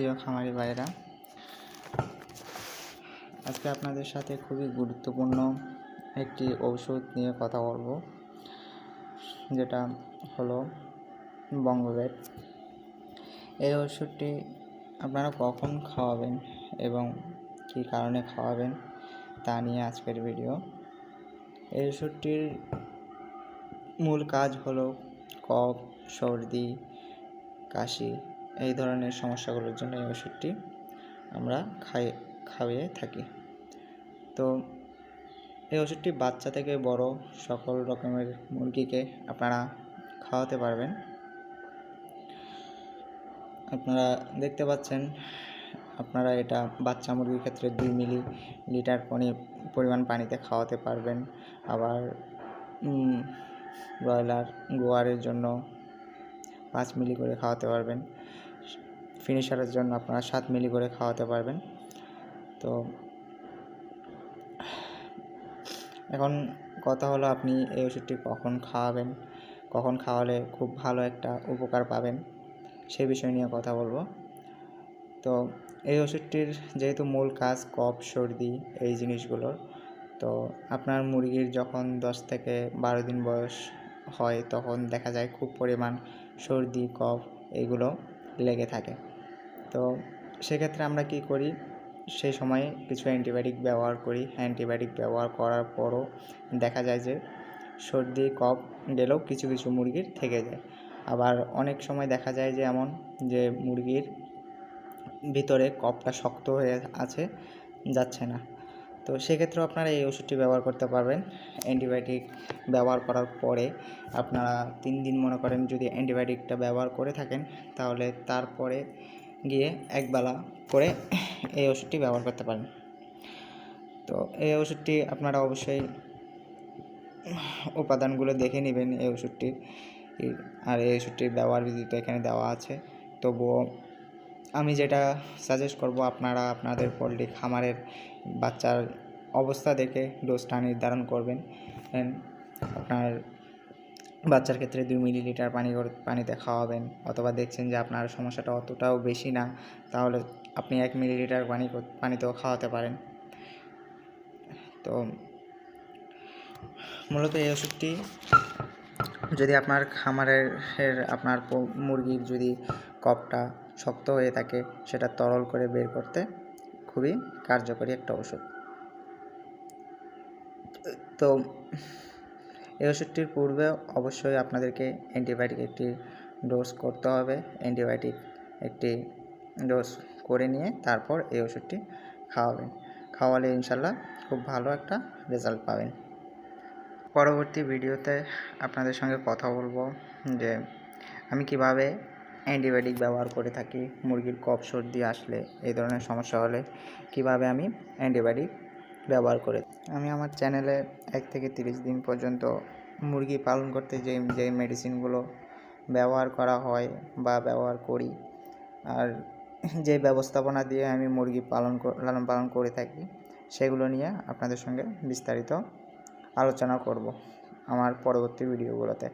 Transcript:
প্রিয় খামারি ভাইরা, আজকে আপনাদের সাথে খুবই গুরুত্বপূর্ণ একটি ঔষধ নিয়ে কথা বলবো, যেটা হলো বঙ্গভেট। এই ওষুধটি আপনারা কখন খাওয়াবেন এবং কী কারণে খাওয়াবেন তা নিয়ে আজকের ভিডিও। এই ওষুধটির মূল কাজ হলো কফ, সর্দি, কাশি এই ধরনের সমস্যাগুলোর জন্য এই ওষুধটি আমরা খাইয়ে থাকি। তো এই ওষুধটি বাচ্চা থেকে বড় সকল রকমের মুরগিকে আপনারা খাওয়াতে পারবেন। আপনারা দেখতে পাচ্ছেন, আপনারা এটা বাচ্চা মুরগির ক্ষেত্রে 2 মিলিলিটার পরিমাণ পানিতে খাওয়াতে পারবেন। আবার ব্রয়লার গোয়ারের জন্য 5 মিলি করে খাওয়াতে পারবেন। ফিনিশারের জন্য আপনারা 7 মিলি করে খাওয়াতে পারবেন। তো এখন কথা হলো, আপনি এই ওষুধটি কখন খাওয়াবেন, কখন খাওয়ালে খুব ভালো একটা উপকার পাবেন সে বিষয় নিয়ে কথা বলবো। তো এই ওষুধটির যেহেতু মূল কাজ কফ, সর্দি এই জিনিসগুলোর, তো আপনার মুরগির যখন 10 থেকে 12 দিন বয়স হয় তখন দেখা যায় খুব পরিমাণ সর্দি, কফ এইগুলো লেগে থাকে। তো সেক্ষেত্রে আমরা কি করি, সেই সময়ে কিছু অ্যান্টিবায়োটিক ব্যবহার করি। অ্যান্টিবায়োটিক ব্যবহার করার পরও দেখা যায় যে সর্দি, কফ গেলেও কিছু কিছু মুরগির থেকে যায়। আবার অনেক সময় দেখা যায় যে এমন যে মুরগির ভিতরে কফটা শক্ত হয়ে আছে, যাচ্ছে না। তো সেক্ষেত্রেও আপনারা এই ওষুধটি ব্যবহার করতে পারবেন। অ্যান্টিবায়োটিক ব্যবহার করার পরে আপনারা 3 দিন মনে করেন যদি অ্যান্টিবায়োটিকটা ব্যবহার করে থাকেন, তাহলে তারপরে গিয়ে একবেলা করে এই ওষুধটি ব্যবহার করতে পারেন। তো এই ওষুধটি আপনারা অবশ্যই উপাদানগুলো দেখে নেবেন এই ওষুধটির, আর এই ওষুধটির ব্যবহার বিধি তো এখানে দেওয়া আছে। তবুও আমি যেটা সাজেস্ট করব, আপনারা আপনাদের পোলট্রি খামারের বাচ্চার অবস্থা দেখে ডোজটা নির্ধারণ করবেন। আপনার বাচ্চার ক্ষেত্রে 2 মিলিলিটার পানিতে খাওয়াবেন, অথবা দেখছেন যে আপনার সমস্যাটা অতটাও বেশি না, তাহলে আপনি 1 মিলিলিটার পানিতেও খাওয়াতে পারেন। তো মূলত এই ওষুধটি যদি আপনার খামারের আপনার মুরগির যদি কফটা শক্ত হয়ে থাকে, সেটা তরল করে বের করতে খুবই কার্যকরী একটা ওষুধ। তো এই ওষুধটির পূর্বে অবশ্যই আপনাদেরকে অ্যান্টিবায়োটিক একটি ডোজ করতে হবে। অ্যান্টিবায়োটিক একটি ডোজ করে নিয়ে তারপর এই ওষুধটি খাওয়াবেন। খাওয়ালে ইনশাল্লাহ খুব ভালো একটা রেজাল্ট পাবেন। পরবর্তী ভিডিওতে আপনাদের সঙ্গে কথা বলবো যে আমি কিভাবে অ্যান্টিবায়োটিক ব্যবহার করে থাকি, মুরগির কফ, সর্দি আসলে, এই ধরনের সমস্যা হলে কিভাবে আমি অ্যান্টিবায়োটিক ব্যবহার করে। আমি আমার চ্যানেলে 1 থেকে 30 দিন পর্যন্ত মুরগি পালন করতে যে মেডিসিনগুলো ব্যবহার করা হয় বা ব্যবহার করি, আর যে ব্যবস্থাপনা দিয়ে আমি মুরগি লালন পালন করে থাকি, সেগুলো নিয়ে আপনাদের সঙ্গে বিস্তারিত আলোচনা করব আমার পরবর্তী ভিডিওগুলোতে।